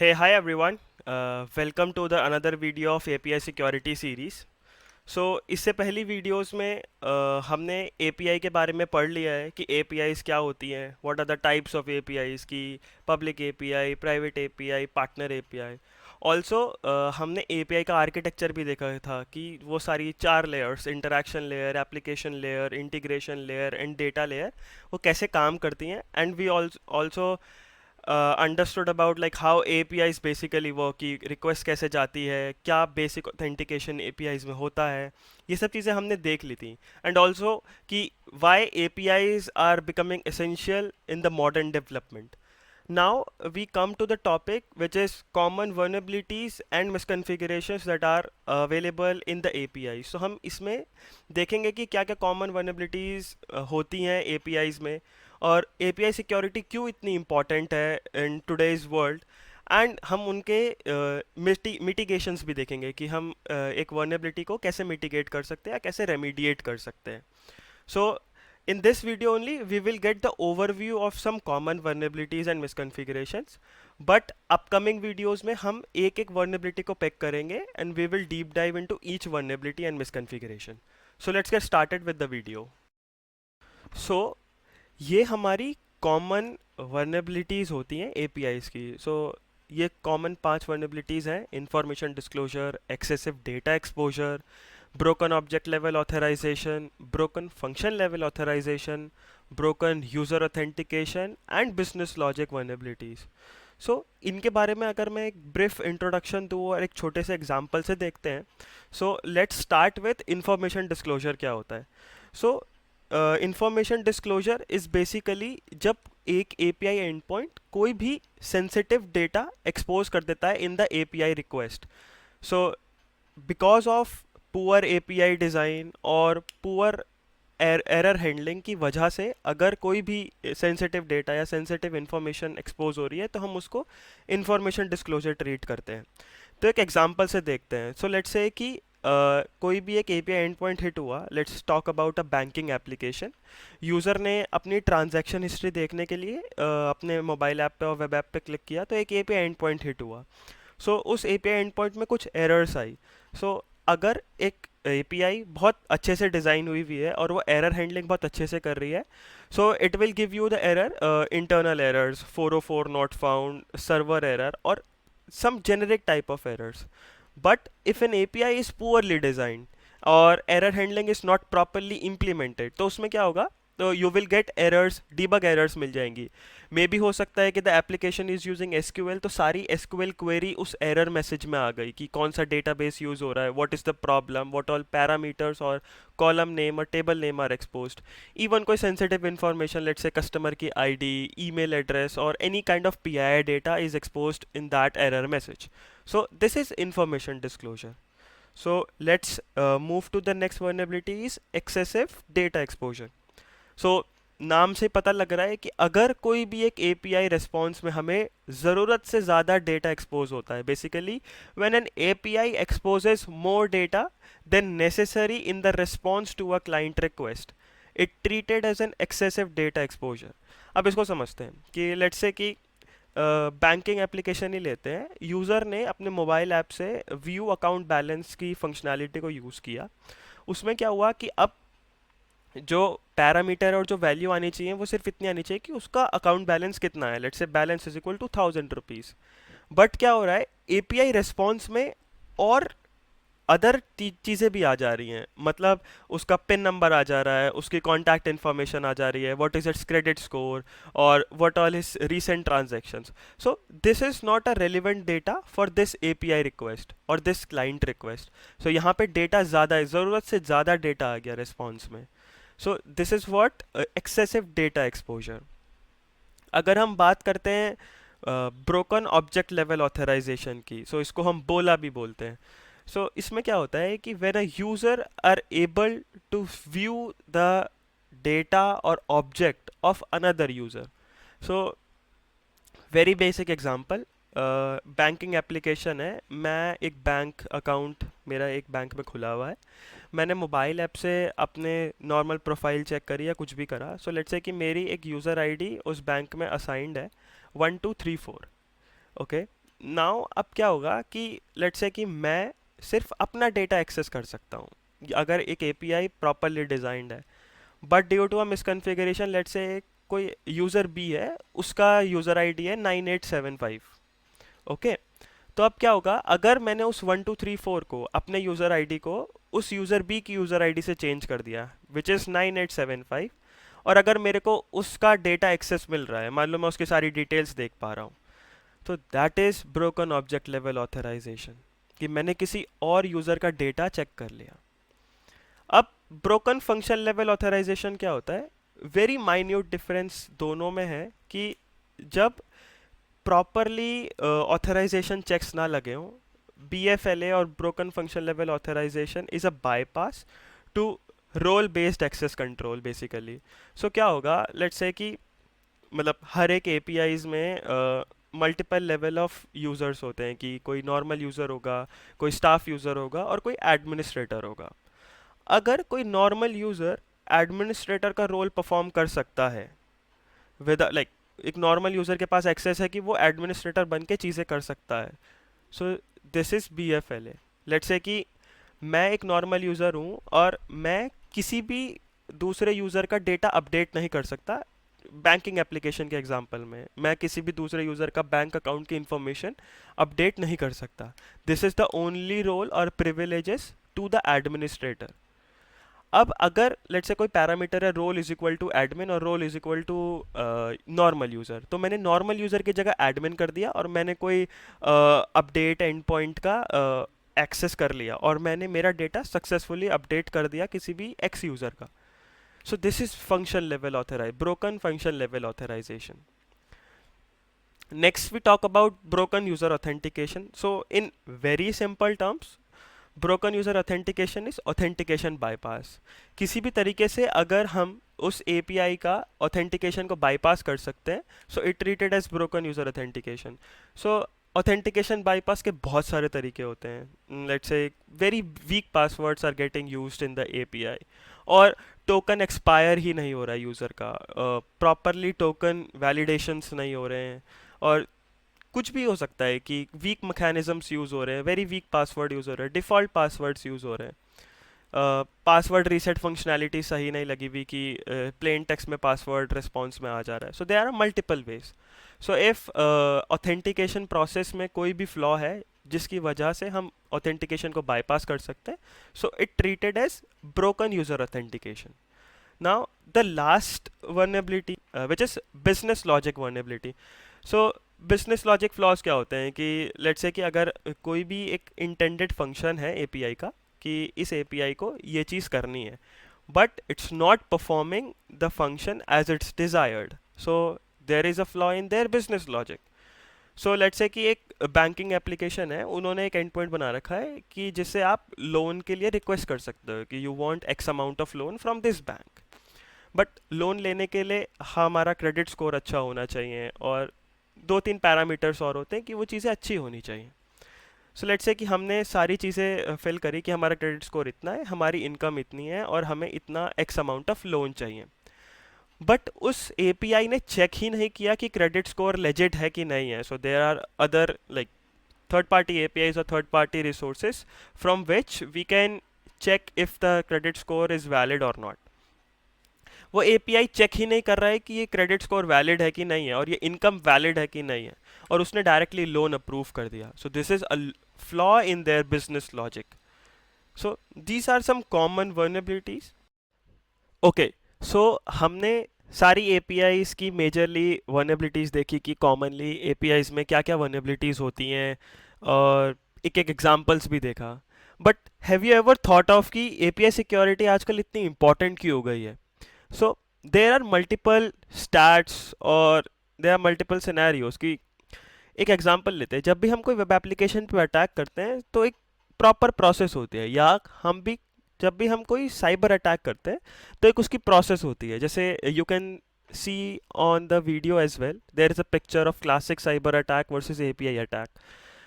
Hey, hi everyone. Welcome to the another video of API Security Series. इससे पहली videos में हमने API के बारे में पढ़ लिया है कि APIs क्या होती हैं, what are the types of APIs की public API, private API, partner API. Also हमने API का आर्किटेक्चर भी देखा था कि वो सारी चार layers interaction layer, application layer, integration layer and data layer वो कैसे काम करती हैं. And we also understood about like how APIs basically work, की रिक्वेस्ट कैसे जाती है, क्या बेसिक ऑथेंटिकेशन APIs में होता है. ये सब चीज़ें हमने देख ली थी. एंड ऑल्सो कि why APIs are becoming essential in the modern development. Now we come to the topic which is common vulnerabilities and misconfigurations that are available in the API. So हम इसमें देखेंगे कि क्या क्या common vulnerabilities होती हैं APIs में, और API सिक्योरिटी क्यों इतनी इम्पॉर्टेंट है इन टुडेज वर्ल्ड. एंड हम उनके मिटिगेशंस भी देखेंगे कि हम एक वर्नेबिलिटी को कैसे मिटिगेट कर सकते हैं या कैसे रेमीडिएट कर सकते हैं. So in this video only we will get the overview of some common vulnerabilities and misconfigurations. But upcoming videos में हम एक एक vulnerability को pick करेंगे and we will deep dive into each vulnerability and misconfiguration. So let's get started with the video. So ये हमारी common वर्नेबिलिटीज़ होती हैं APIs की. ये कॉमन 5 वर्नेबिलिटीज़ हैं: information disclosure, excessive data exposure, broken object level authorization, broken function level authorization, broken user authentication and business logic vulnerabilities. इनके बारे में अगर मैं एक ब्रीफ इंट्रोडक्शन दूँ और एक छोटे से एग्जांपल से देखते हैं. Let's start with information disclosure. क्या होता है? सो इंफॉर्मेशन डिस्क्लोजर इज़ बेसिकली जब एक API एंड पॉइंट कोई भी सेंसिटिव डेटा एक्सपोज कर देता है इन the API request. So because of poor API design और पुअर एरर हैंडलिंग की वजह से अगर कोई भी सेंसिटिव डेटा या सेंसिटिव इंफॉर्मेशन एक्सपोज हो रही है तो हम उसको इंफॉर्मेशन डिस्क्लोजर ट्रीट करते हैं. तो एक एग्जांपल से देखते हैं. लेट्स से कि कोई भी एक API एंड पॉइंट हिट हुआ. Let's talk about a banking application. User ने अपनी ट्रांजैक्शन हिस्ट्री देखने के लिए अपने मोबाइल ऐप पे और वेब ऐप पे क्लिक किया तो एक API एंड पॉइंट हिट हुआ. उस API एंड पॉइंट में कुछ एरर्स आई. अगर एक API बहुत अच्छे से डिज़ाइन हुई हुई है और वो एरर हैंडलिंग बहुत अच्छे से कर रही है, it will give you the error internal errors 404 not found, server error और some generic type of errors. But if an API is poorly designed और error handling is not properly implemented, तो उसमें क्या होगा? तो you will get errors, debug errors मिल जाएंगी. मे भी हो सकता है कि the application is using SQL, तो सारी SQL query उस error message में आ गई कि कौन सा database use हो रहा है, what is the problem, what all parameters और column name और table name are exposed. Even कोई sensitive information, let's say customer की ID, email address or any kind of PII data is exposed in that error message. So this is information disclosure. Let's move to the next vulnerability is excessive data exposure. नाम से पता लग रहा है कि अगर कोई भी एक API रिस्पॉन्स में हमें ज़रूरत से ज़्यादा डेटा एक्सपोज होता है, basically when an API exposes more data than necessary in the response to a client request, it treated as an excessive data exposure. अब इसको समझते हैं कि लेट्स से कि बैंकिंग एप्लीकेशन ही लेते हैं. यूज़र ने अपने मोबाइल ऐप से व्यू अकाउंट बैलेंस की फंक्शनैलिटी को यूज़ किया. उसमें क्या हुआ कि अब जो पैरामीटर और जो वैल्यू आनी चाहिए वो सिर्फ इतनी आनी चाहिए कि उसका अकाउंट बैलेंस कितना है. Let's say balance is equal to 1000 rupees. But क्या हो रहा है, API रिस्पॉन्स में और अदर चीज़ें भी आ जा रही हैं. मतलब उसका पिन नंबर आ जा रहा है, उसकी कॉन्टैक्ट इन्फॉर्मेशन आ जा रही है, what is its credit score और what all his recent transactions. This is not a relevant data for this API request और दिस क्लाइंट रिक्वेस्ट. यहाँ पे डेटा ज़्यादा है, ज़रूरत से ज़्यादा डेटा आ गया रिस्पॉन्स में. This is what excessive data exposure. अगर हम बात करते हैं ब्रोकन ऑब्जेक्ट लेवल ऑथराइजेशन की, इसको हम बोला भी बोलते हैं. इसमें क्या होता है कि when a user are able to view the data और object of another user. So very basic example, banking application है. मैं एक बैंक अकाउंट मेरा एक बैंक में खुला हुआ है. मैंने मोबाइल ऐप से अपने नॉर्मल प्रोफाइल चेक करी या कुछ भी करा. लेट्स से कि मेरी एक यूज़र आईडी उस बैंक में असाइंड है 1234. ओके. नाउ अब क्या होगा कि लेट्स से कि मैं सिर्फ अपना डेटा एक्सेस कर सकता हूँ अगर एक एपीआई प्रॉपरली डिजाइंड है, but due to a misconfiguration let's say कोई यूज़र बी है, उसका यूज़र आईडी है 9875। ओके, तो अब क्या होगा अगर मैंने उस 1234 को अपने यूज़र आईडी को उस यूज़र बी की यूज़र आईडी से चेंज कर दिया विच इज़ 9875, और अगर मेरे को उसका डेटा एक्सेस मिल रहा है, मान लो मैं उसकी सारी डिटेल्स देख पा रहा हूँ, तो that is broken object level authorization, कि मैंने किसी और यूज़र का डेटा चेक कर लिया। अब ब्रोकन फंक्शन लेवल ऑथराइजेशन क्या होता है? वेरी माइन्यूट डिफरेंस दोनों में है कि जब प्रॉपरली ऑथराइजेशन चेक्स ना लगे हों, BFLA और broken function level authorization is a bypass to role based access control basically. So क्या होगा, लेट्स से कि मतलब हर एक APIs में मल्टीपल लेवल ऑफ यूज़र्स होते हैं, कि कोई नॉर्मल यूज़र होगा, कोई स्टाफ यूज़र होगा और कोई एडमिनिस्ट्रेटर होगा। अगर कोई नॉर्मल यूज़र एडमिनिस्ट्रेटर का रोल परफॉर्म कर सकता है विद लाइक, एक नॉर्मल यूज़र के पास एक्सेस है कि वो एडमिनिस्ट्रेटर बन के चीज़ें कर सकता है, so this is BFLA। Let's say कि मैं एक नॉर्मल यूज़र हूँ और मैं किसी भी दूसरे यूज़र का डेटा अपडेट नहीं कर सकता। बैंकिंग एप्लीकेशन के एग्जांपल में मैं किसी भी दूसरे यूज़र का बैंक अकाउंट की इंफॉर्मेशन अपडेट नहीं कर सकता। This is the only role और प्रिविलेजेस टू द एडमिनिस्ट्रेटर। अब अगर लेट्स से कोई पैरामीटर है role is equal to admin और role is equal to normal user, तो मैंने नॉर्मल यूज़र की जगह एडमिन कर दिया और मैंने कोई अपडेट एंड पॉइंट का एक्सेस कर लिया और मैंने मेरा डेटा सक्सेसफुली अपडेट कर दिया किसी भी एक्स यूज़र का। So this is function level authorize broken function level authorization. Next, we talk about broken user authentication. So, in very simple terms, broken user authentication is authentication bypass. किसी भी तरीके से अगर हम उस API का authentication को बाईपास कर सकते हैं, so it treated as broken user authentication. So authentication bypass के बहुत सारे तरीके होते हैं। Let's say very weak passwords are getting used in the API, और टोकन एक्सपायर ही नहीं हो रहा है यूज़र का, प्रॉपरली टोकन वैलिडेशंस नहीं हो रहे हैं, और कुछ भी हो सकता है कि वीक मैकेनिज्म्स यूज़ हो रहे हैं, वेरी वीक पासवर्ड यूज़ हो रहे हैं, डिफ़ॉल्ट पासवर्ड्स यूज़ हो रहे हैं, पासवर्ड रीसेट फंक्शनैलिटी सही नहीं लगी हुई कि प्लेन टेक्स्ट में पासवर्ड रिस्पॉन्स में आ जा रहा है। So they are multiple ways. So if authentication process में कोई भी फ्लॉ है जिसकी वजह से हम ऑथेंटिकेशन को बाईपास कर सकते हैं, so it treated as broken user authentication. Now the last vulnerability which is business logic vulnerability. So business logic flaws क्या होते हैं कि लेट्स से कि अगर कोई भी एक इंटेंडेड फंक्शन है API का कि इस API को ये चीज़ करनी है, but it's not performing the function as it's desired, so there is a flaw in their business logic. So let's say कि एक बैंकिंग एप्लीकेशन है, उन्होंने एक एंड पॉइंट बना रखा है कि जिससे आप लोन के लिए रिक्वेस्ट कर सकते हो कि you want x amount of loan from this bank, but loan लेने के लिए हमारा क्रेडिट स्कोर अच्छा होना चाहिए और दो तीन पैरामीटर्स और होते हैं कि वो चीज़ें अच्छी होनी चाहिए। सो लेट्स से कि हमने सारी चीज़ें फिल करी कि हमारा क्रेडिट स्कोर इतना है, हमारी इनकम इतनी है और हमें इतना एक्स अमाउंट ऑफ लोन चाहिए, बट उस API ने चेक ही नहीं किया कि क्रेडिट स्कोर लेजिट है कि नहीं है। So there are other like third party APIs और third party resources from which we can check if the credit score is valid और नॉट। वो API चेक ही नहीं कर रहा है कि ये क्रेडिट स्कोर वैलिड है कि नहीं है और ये इनकम वैलिड है कि नहीं है, और उसने डायरेक्टली लोन अप्रूव कर दिया। So this is a flaw in their business logic. So these are some common vulnerabilities. Okay, so हमने सारी APIs की मेजरली वर्नेबिलिटीज़ देखी कि कॉमनली APIs में क्या क्या वर्नेबिलिटीज़ होती हैं, और एक एक एग्जांपल्स भी देखा। But have you ever thought of कि API सिक्योरिटी आजकल इतनी इंपॉर्टेंट क्यों हो गई है? So there are multiple stats और there are multiple scenarios की एक एग्जांपल लेते हैं। जब भी हम कोई वेब एप्लीकेशन पे अटैक करते हैं तो एक प्रॉपर प्रोसेस होती है, या हम भी जब भी हम कोई साइबर अटैक करते हैं तो एक उसकी प्रोसेस होती है। जैसे you can see on the video as well, there is a picture of classic cyber attack versus API attack.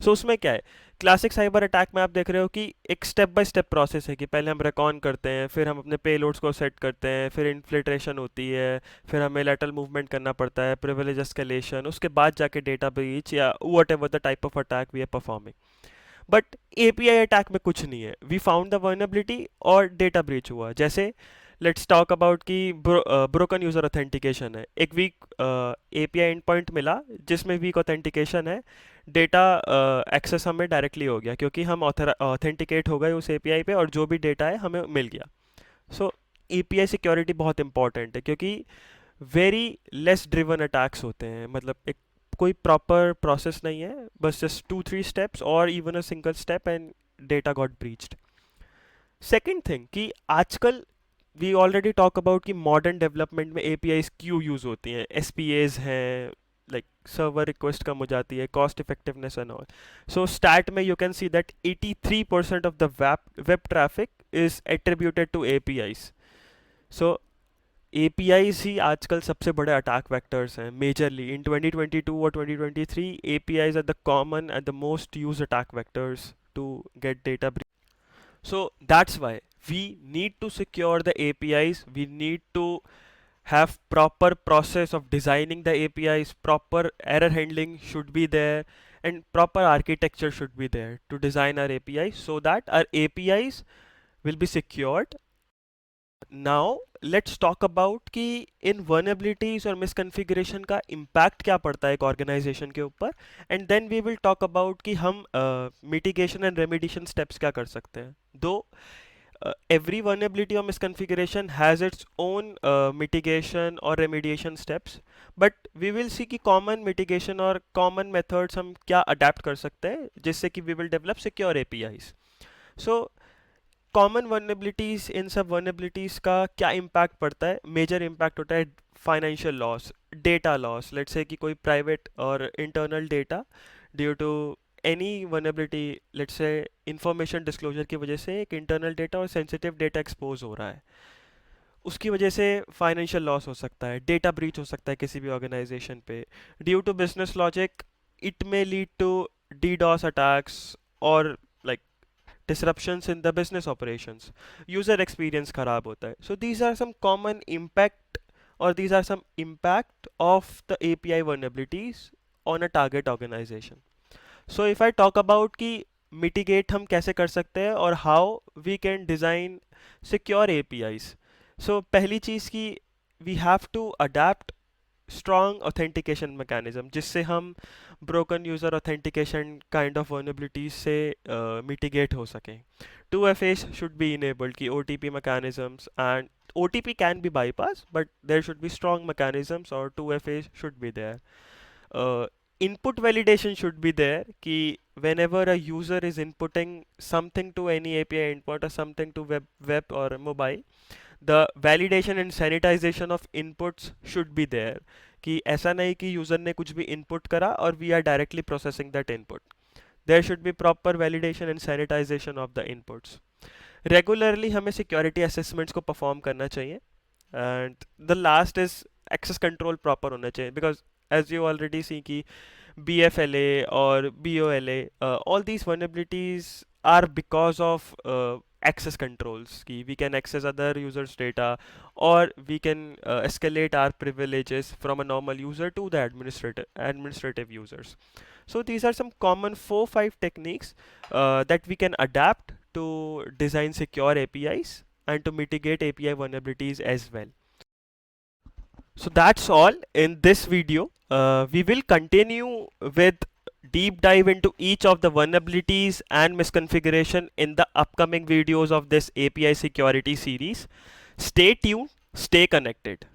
So उसमें क्या है, क्लासिक साइबर अटैक में आप देख रहे हो कि एक स्टेप बाय स्टेप प्रोसेस है कि पहले हम रेकॉन करते हैं, फिर हम अपने पेलोड्स को सेट करते हैं, फिर इन्फिल्ट्रेशन होती है, फिर हमें लेटरल मूवमेंट करना पड़ता है, प्रिविलेज एस्केलेशन, उसके बाद जाके डेटा ब्रीच या whatever the type of attack we are performing. But API attack में कुछ नहीं है, वी फाउंड द वर्नेबिलिटी और डेटा ब्रीच हुआ। जैसे लेट्स टॉक अबाउट कि ब्रोकन यूज़र ऑथेंटिकेशन है, एक वीक एपीआई एंड पॉइंट मिला जिसमें वीक ऑथेंटिकेशन है, डेटा एक्सेस हमें डायरेक्टली हो गया क्योंकि हम ऑथेंटिकेट हो गए उस एपीआई पे और जो भी डेटा है हमें मिल गया। सो एपीआई सिक्योरिटी बहुत इंपॉर्टेंट है क्योंकि वेरी लेस ड्रिवन अटैक्स होते हैं, मतलब एक कोई प्रॉपर प्रोसेस नहीं है, बस जस्ट 2-3 स्टेप्स और even a single step and data got breached. Second thing कि आजकल वी ऑलरेडी टॉक अबाउट कि मॉडर्न डेवलपमेंट में एपीआईज क्यों यूज़ होती हैं, एसपीएज हैं, लाइक सर्वर रिक्वेस्ट कम हो जाती है, cost effectiveness and all. So stat में you can see that 83% of the web traffic is attributed to APIs. So APIs ही आजकल सबसे बड़े अटैक वेक्टर्स हैं मेजरली इन 2022 और 2023। APIs are the common and the most use attack vectors to get data. So that's why we need to secure the APIs. We need to have proper process of designing the APIs. Proper error handling should be there, and proper architecture should be there to design our APIs so that our APIs will be secured. Now let's talk about कि इन vulnerabilities और misconfiguration का impact क्या पड़ता है एक organization के ऊपर, and then we will talk about कि हम mitigation and remediation steps क्या कर सकते हैं। Though every vulnerability or misconfiguration has its own mitigation or remediation steps, but we will see कि common mitigation और common methods हम क्या adapt कर सकते हैं जिससे कि we will develop secure APIs. So common vulnerabilities, इन सब वर्नेबिलिटीज़ का क्या इम्पैक्ट पड़ता है, मेजर इम्पैक्ट होता है financial loss, data loss, let's say कि कोई प्राइवेट और internal data due to any vulnerability, let's say information disclosure की वजह से एक इंटरनल डेटा और सेंसिटिव डेटा एक्सपोज हो रहा है, उसकी वजह से फाइनेंशियल लॉस हो सकता है, डेटा ब्रीच हो सकता है किसी भी ऑर्गेनाइजेशन पे। Due to business logic it may lead to DDoS attacks और disruptions in the business operations, user experience खराब होता है। So these are some common impact or these are some impact of the API vulnerabilities on a target organization. So if I talk about कि mitigate हम कैसे कर सकते हैं और how we can design secure APIs. So पहली चीज़ की we have to adapt strong authentication mechanism जिससे हम broken user authentication kind of vulnerabilities से mitigate हो सकें। 2FAs should be enabled कि OTP mechanisms, and OTP can be bypassed but there should be strong mechanisms or 2FAs should be there. Input validation should be there कि whenever a user is inputting something to any API endpoint or something to web or mobile, the validation and sanitization of inputs should be there, कि ऐसा नहीं कि user ने कुछ भी input करा और we are directly processing that input. There should be proper validation and sanitization of the inputs. Regularly हमें सिक्योरिटी असेसमेंट्स को परफॉर्म करना चाहिए, and the last is access control proper होना चाहिए, because as you already see कि BFLA or BOLA, all these vulnerabilities are because of access controls. Ki we can access other users' data, or we can escalate our privileges from a normal user to the administrative users. So these are some common 4-5 techniques that we can adapt to design secure APIs and to mitigate API vulnerabilities as well. So that's all in this video. We will continue with deep dive into each of the vulnerabilities and misconfiguration in the upcoming videos of this API security series. Stay tuned, stay connected.